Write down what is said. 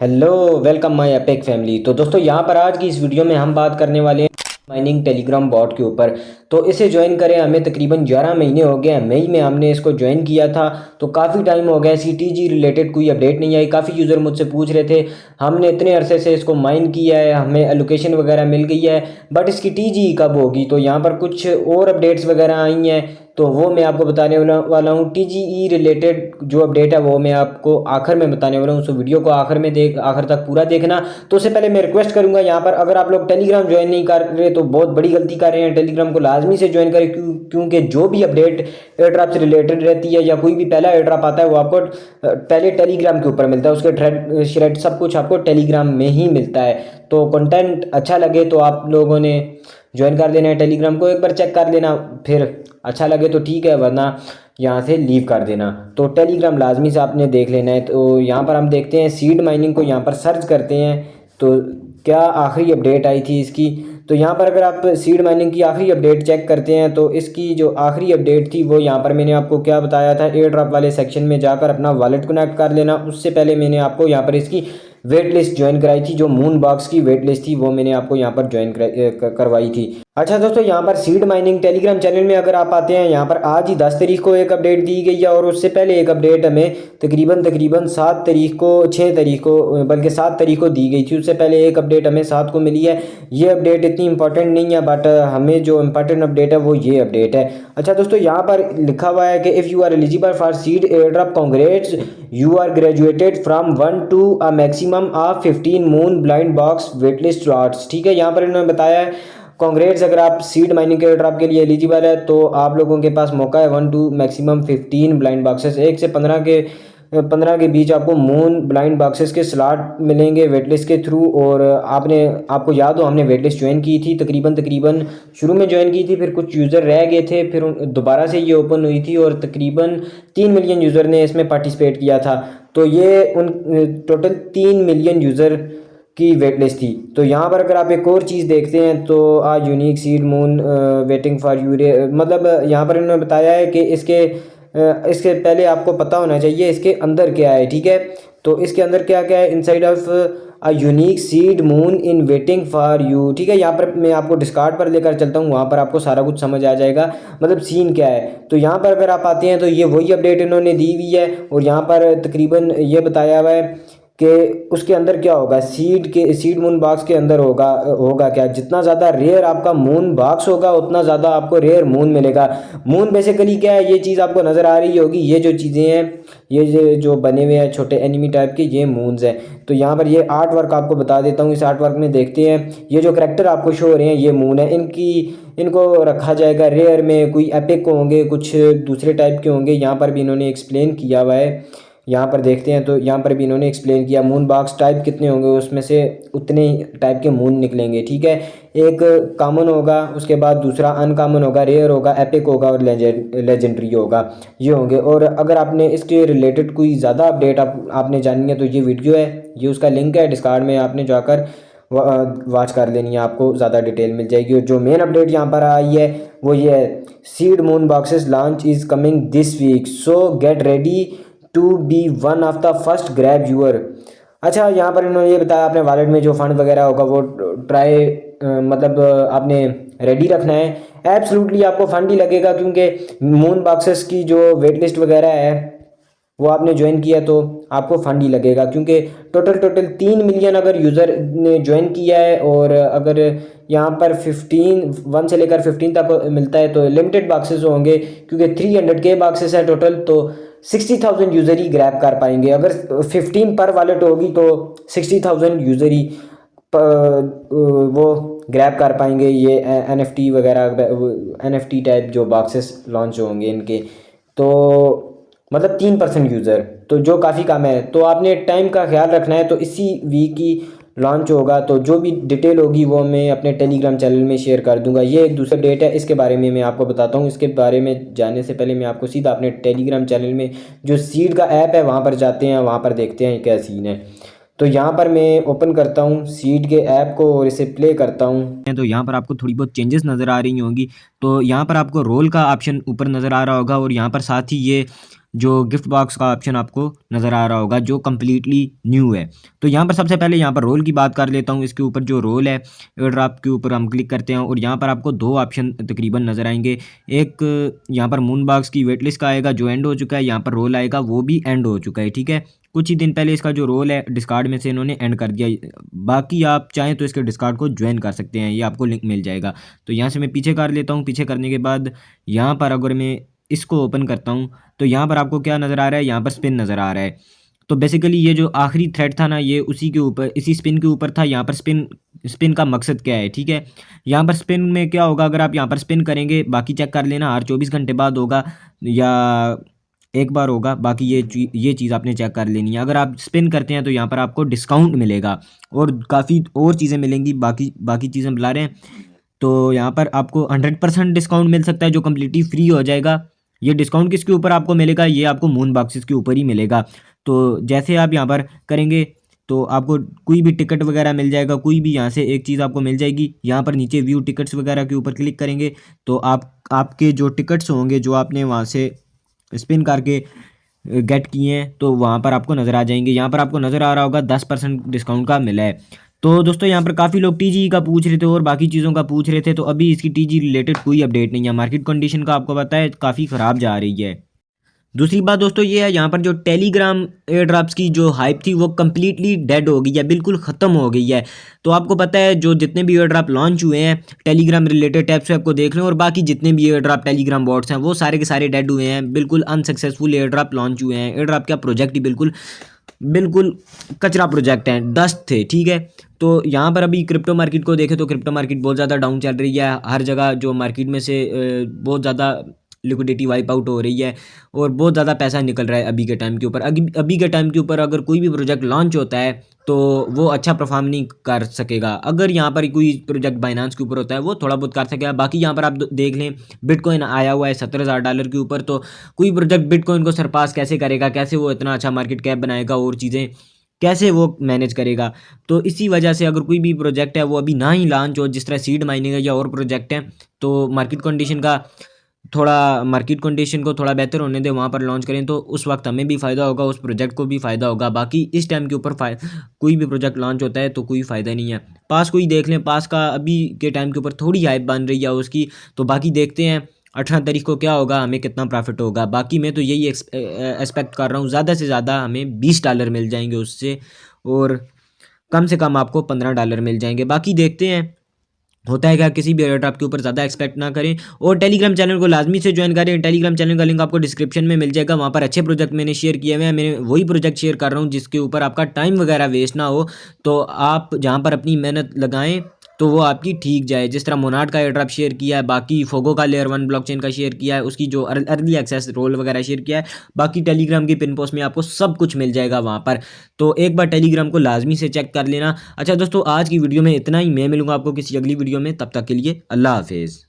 Hello, welcome my epic family. तो दोस्तों यहाँ पर आज की इस वीडियो में हम बात करने वाले हैं माइनिंग टेलीग्राम बॉट के ऊपर। तो इसे ज्वाइन करें हमें तकरीबन 11 महीने हो गए हैं। मई में हमने इसको ज्वाइन किया था, तो काफ़ी टाइम हो गया। सीटीजी रिलेटेड कोई अपडेट नहीं आई। काफ़ी यूज़र मुझसे पूछ रहे थे, हमने इतने अरसे से इसको माइन किया है, हमें एलोकेशन वगैरह मिल गई है, बट इसकी टीजी कब होगी। तो यहाँ पर कुछ और अपडेट्स वगैरह आई हैं, तो वो मैं आपको बताने वाला हूँ। टीजीई रिलेटेड जो अपडेट है वो मैं आपको आखिर में बताने वाला हूँ। सो वीडियो को आखिर तक पूरा देखना। तो उससे पहले मैं रिक्वेस्ट करूंगा, यहाँ पर अगर आप लोग टेलीग्राम ज्वाइन नहीं कर रहे तो बहुत बड़ी गलती कर रहे हैं। टेलीग्राम को लाजमी से ज्वाइन करें, क्योंकि जो भी अपडेट एयर ड्रॉप से रिलेटेड रहती है या कोई भी पहला एयर ड्रॉप आता है वो आपको पहले टेलीग्राम के ऊपर मिलता है। उसके थ्रेड श्रेड सब कुछ आपको टेलीग्राम में ही मिलता है। तो कंटेंट अच्छा लगे तो आप लोगों ने ज्वाइन कर देना है टेलीग्राम को, एक बार चेक कर लेना, फिर अच्छा लगे तो ठीक है, वरना यहाँ से लीव कर देना। तो टेलीग्राम लाजमी से आपने देख लेना है। तो यहाँ पर हम देखते हैं सीड माइनिंग को, यहाँ पर सर्च करते हैं तो क्या आखिरी अपडेट आई थी इसकी। तो यहाँ पर अगर आप सीड माइनिंग की आखिरी अपडेट चेक करते हैं तो इसकी जो आखिरी अपडेट थी वो यहाँ पर मैंने आपको क्या बताया था, एयर ड्रॉप वाले सेक्शन में जाकर अपना वॉलेट कनेक्ट कर लेना। उससे पहले मैंने आपको यहाँ पर इसकी वेट लिस्ट ज्वाइन कराई थी, जो मून बॉक्स की वेट लिस्ट थी वो मैंने आपको यहाँ पर ज्वाइन करवाई थी। अच्छा दोस्तों, यहाँ पर सीड माइनिंग टेलीग्राम चैनल में अगर आप आते हैं, यहाँ पर आज ही 10 तारीख को एक अपडेट दी गई है, और उससे पहले एक अपडेट हमें तकरीबन 7 तारीख को, 6 तारीख को, बल्कि 7 तारीख को दी गई थी। उससे पहले एक अपडेट हमें 7 को मिली है। ये अपडेट इतनी इंपॉर्टेंट नहीं है, बट हमें जो इंपॉर्टेंट अपडेट है वो ये अपडेट है। अच्छा दोस्तों, यहाँ पर लिखा हुआ है कि if you are eligible for seed air drop, congrats, you are graduated from 1 to a maximum of 15 moon blind box waitlist slots. ठीक है, यहाँ पर इन्होंने बताया है कांग्रेट्स, अगर आप सीड माइनिंग के एयर ड्रॉप के लिए एलिजिबल है तो आप लोगों के पास मौका है 1 टू मैक्सिमम 15 ब्लाइंड बॉक्सेस, 1 से 15 के बीच आपको मून ब्लाइंड बॉक्सेस के स्लॉट मिलेंगे वेटलिस्ट के थ्रू। और आपको याद हो हमने वेटलिस्ट ज्वाइन की थी, तकरीबन शुरू में ज्वाइन की थी, फिर कुछ यूज़र रह गए थे, फिर दोबारा से ये ओपन हुई थी और तकरीबन 3 मिलियन यूज़र ने इसमें पार्टिसिपेट किया था। तो ये उन टोटल 3 मिलियन यूज़र की वेट लिस्ट थी। तो यहाँ पर अगर आप एक और चीज़ देखते हैं तो unique seed moon waiting for यूरे, मतलब यहाँ पर इन्होंने बताया है कि इसके पहले आपको पता होना चाहिए इसके अंदर क्या है। ठीक है, तो इसके अंदर क्या क्या है, inside of a unique seed moon in waiting for you. ठीक है, यहाँ पर मैं आपको डिस्कार्ड पर लेकर चलता हूँ, वहाँ पर आपको सारा कुछ समझ आ जाएगा, मतलब सीन क्या है। तो यहाँ पर अगर आप आते हैं तो ये वही अपडेट इन्होंने दी हुई है, और यहाँ पर तकरीबन ये बताया हुआ है कि उसके अंदर क्या होगा, सीड मून बॉक्स के अंदर होगा क्या, जितना ज़्यादा रेयर आपका मून बॉक्स होगा उतना ज़्यादा आपको रेयर मून मिलेगा। मून बेसिकली क्या है, ये चीज़ आपको नज़र आ रही होगी, ये जो चीज़ें हैं, ये जो बने हुए हैं छोटे एनिमी टाइप के, ये मून्स हैं। तो यहाँ पर ये आर्ट वर्क आपको बता देता हूँ। इस आर्ट वर्क में देखते हैं, ये जो करेक्टर आपको शो हो रहे हैं ये मून है। इनको रखा जाएगा रेयर में, कोई एपिक होंगे, कुछ दूसरे टाइप के होंगे। यहाँ पर भी इन्होंने एक्सप्लेन किया हुआ है, यहाँ पर देखते हैं तो यहाँ पर भी इन्होंने एक्सप्लेन किया मून बॉक्स टाइप कितने होंगे, उसमें से उतने ही टाइप के मून निकलेंगे। ठीक है, एक कॉमन होगा, उसके बाद दूसरा अनकॉमन होगा, रेयर होगा, एपिक होगा और लेजेंडरी होगा, ये होंगे। और अगर आपने इसके रिलेटेड कोई ज़्यादा अपडेट आपने जाननी है तो ये वीडियो है, ये उसका लिंक है डिस्कार्ड में, आपने जाकर वॉच कर लेनी है, आपको ज़्यादा डिटेल मिल जाएगी। और जो मेन अपडेट यहाँ पर आई है वो ये है, seed moon boxes launch is coming this week, so get ready to be one of the first grab your. अच्छा, यहाँ पर इन्होंने ये बताया अपने वॉलेट में जो फंड वगैरह होगा वो ट्राई मतलब आपने रेडी रखना है। एब्सोल्युटली आपको फंड ही लगेगा, क्योंकि मून बॉक्सेस की जो वेट लिस्ट वगैरह है वो आपने ज्वाइन किया तो आपको फंड ही लगेगा, क्योंकि टोटल 3 मिलियन अगर यूज़र ने ज्वाइन किया है, और अगर यहाँ पर 1 से लेकर 15 तक मिलता है तो लिमिटेड बॉक्सेस होंगे, क्योंकि 300K बॉक्सेस है टोटल, तो 60,000 यूज़र ही ग्रैब कर पाएंगे। अगर 15 पर वॉलेट होगी तो 60,000 यूज़र ही वो ग्रैब कर पाएंगे ये NFT वगैरह, NFT टाइप जो बॉक्सेस लॉन्च होंगे इनके। तो मतलब 3% यूज़र, तो जो काफ़ी कम है। तो आपने टाइम का ख्याल रखना है। तो इसी वीक ही लॉन्च होगा, तो जो भी डिटेल होगी वो मैं अपने टेलीग्राम चैनल में शेयर कर दूंगा। ये एक दूसरा डेट है, इसके बारे में मैं आपको बताता हूँ। इसके बारे में जानने से पहले मैं आपको सीधा अपने टेलीग्राम चैनल में जो सीड का ऐप है वहाँ पर जाते हैं, वहाँ पर देखते हैं क्या सीन है। तो यहाँ पर मैं ओपन करता हूँ सीड के ऐप को और इसे प्ले करता हूँ, तो यहाँ पर आपको थोड़ी बहुत चेंजेस नज़र आ रही होंगी। तो यहाँ पर आपको रोल का ऑप्शन ऊपर नज़र आ रहा होगा, और यहाँ पर साथ ही ये जो गिफ्ट बॉक्स का ऑप्शन आपको नज़र आ रहा होगा जो कम्प्लीटली न्यू है। तो यहाँ पर सबसे पहले यहाँ पर रोल की बात कर लेता हूँ। इसके ऊपर जो रोल है एयर ड्रॉप के ऊपर हम क्लिक करते हैं और यहाँ पर आपको दो ऑप्शन तकरीबन नज़र आएंगे। एक यहाँ पर मून बॉक्स की वेट लिस्ट का आएगा जो एंड हो चुका है, यहाँ पर रोल आएगा वो भी एंड हो चुका है, ठीक है। कुछ ही दिन पहले इसका जो रोल है डिस्कार्ड में से इन्होंने एंड कर दिया। बाकी आप चाहें तो इसके डिस्कार्ड को ज्वाइन कर सकते हैं, ये आपको लिंक मिल जाएगा। तो यहाँ से मैं पीछे कर लेता हूँ। पीछे करने के बाद यहाँ पर अगर मैं इसको ओपन करता हूँ तो यहाँ पर आपको क्या नज़र आ रहा है, यहाँ पर स्पिन नज़र आ रहा है। तो बेसिकली ये जो आखिरी थ्रेड था ना, ये उसी के ऊपर, इसी स्पिन के ऊपर था। यहाँ पर स्पिन स्पिन का मकसद क्या है, ठीक है। यहाँ पर स्पिन में क्या होगा, अगर आप यहाँ पर स्पिन करेंगे, बाकी चेक कर लेना हर 24 घंटे बाद होगा या एक बार होगा, बाकी ये चीज़ आपने चेक कर लेनी है। अगर आप स्पिन करते हैं तो यहाँ पर आपको डिस्काउंट मिलेगा और काफ़ी और चीज़ें मिलेंगी। बाकी बाकी चीज़ें बुला रहे हैं तो यहाँ पर आपको 100% डिस्काउंट मिल सकता है जो कम्प्लीटली फ्री हो जाएगा। ये डिस्काउंट किसके ऊपर आपको मिलेगा, ये आपको मून बॉक्सेस के ऊपर ही मिलेगा। तो जैसे आप यहाँ पर करेंगे तो आपको कोई भी टिकट वगैरह मिल जाएगा, कोई भी यहाँ से एक चीज़ आपको मिल जाएगी। यहाँ पर नीचे व्यू टिकट्स वगैरह के ऊपर क्लिक करेंगे तो आपके जो टिकट्स होंगे जो आपने वहाँ से स्पिन करके गेट किए हैं तो वहाँ पर आपको नज़र आ जाएंगे। यहाँ पर आपको नज़र आ रहा होगा 10% डिस्काउंट का मिला है। तो दोस्तों यहाँ पर काफ़ी लोग टीजी का पूछ रहे थे और बाकी चीज़ों का पूछ रहे थे, तो अभी इसकी टीजी रिलेटेड कोई अपडेट नहीं है। मार्केट कंडीशन का आपको पता है काफ़ी ख़राब जा रही है। दूसरी बात दोस्तों ये है, यहाँ पर जो टेलीग्राम एयर ड्रॉप्स की जो हाइप थी वो कम्प्लीटली डेड हो गई है, बिल्कुल ख़त्म हो गई है। तो आपको पता है जो जितने भी एयर ड्रॉप लॉन्च हुए हैं टेलीग्राम रिलेटेड टैब्स पे आपको देख रहे हैं, और बाकी जितने भी एयर ड्रॉप टेलीग्राम बॉट्स हैं वो सारे के सारे डेड हुए हैं, बिल्कुल अनसक्सेसफुल एयर ड्रॉप लॉन्च हुए हैं। एयर ड्रॉप का प्रोजेक्ट ही बिल्कुल बिल्कुल कचरा प्रोजेक्ट है, डस्ट थे, ठीक है। तो यहाँ पर अभी क्रिप्टो मार्केट को देखें तो क्रिप्टो मार्केट बहुत ज़्यादा डाउन चल रही है। हर जगह जो मार्केट में से बहुत ज़्यादा लिक्विडिटी वाइप आउट हो रही है और बहुत ज़्यादा पैसा निकल रहा है अभी के टाइम के ऊपर। अभी के टाइम के ऊपर अगर कोई भी प्रोजेक्ट लॉन्च होता है तो वो अच्छा परफॉर्म नहीं कर सकेगा। अगर यहाँ पर कोई प्रोजेक्ट बाइनांस के ऊपर होता है वो थोड़ा बहुत कर सकेगा। बाकी यहाँ पर आप देख लें बिटकॉइन आया हुआ है $70,000 के ऊपर, तो कोई प्रोजेक्ट बिटकॉइन को सरपास कैसे करेगा, कैसे वो इतना अच्छा मार्केट कैप बनाएगा और चीज़ें कैसे वो मैनेज करेगा। तो इसी वजह से अगर कोई भी प्रोजेक्ट है वो अभी ना ही लॉन्च हो, जिस तरह सीड माइनिंग है या और प्रोजेक्ट हैं, तो मार्केट कंडीशन को थोड़ा बेहतर होने दें, वहाँ पर लॉन्च करें तो उस वक्त हमें भी फ़ायदा होगा, उस प्रोजेक्ट को भी फ़ायदा होगा। बाकी इस टाइम के ऊपर कोई भी प्रोजेक्ट लॉन्च होता है तो कोई फ़ायदा नहीं है। पास कोई देख लें, पास का अभी के टाइम के ऊपर थोड़ी हाइप बन रही है उसकी, तो बाकी देखते हैं 18 तारीख को क्या होगा, हमें कितना प्रॉफिट होगा। बाकी मैं तो यही एक्सपेक्ट कर रहा हूँ ज़्यादा से ज़्यादा हमें $20 मिल जाएंगे उससे, और कम से कम आपको $15 मिल जाएंगे। बाकी देखते हैं होता है क्या, किसी भी एयर ड्रॉप के ऊपर ज़्यादा एक्सपेक्ट ना करें और टेलीग्राम चैनल को लाजमी से ज्वाइन करें। टेलीग्राम चैनल का लिंक आपको डिस्क्रिप्शन में मिल जाएगा, वहाँ पर अच्छे प्रोजेक्ट मैंने शेयर किए हुए हैं। मैंने वही प्रोजेक्ट शेयर कर रहा हूँ जिसके ऊपर आपका टाइम वगैरह वेस्ट ना हो, तो आप जहाँ पर अपनी मेहनत लगाएं तो वो आपकी ठीक जाए। जिस तरह मोनाट का एयर ड्रॉप शेयर किया है, बाकी फोगो का लेयर 1 ब्लॉकचेन का शेयर किया है, उसकी जो अर्ली एक्सेस रोल वगैरह शेयर किया है। बाकी टेलीग्राम की पिन पोस्ट में आपको सब कुछ मिल जाएगा वहाँ पर, तो एक बार टेलीग्राम को लाजमी से चेक कर लेना। अच्छा दोस्तों, आज की वीडियो में इतना ही। मैं मिलूंगा आपको किसी अगली वीडियो में, तब तक के लिए अल्लाह हाफिज़।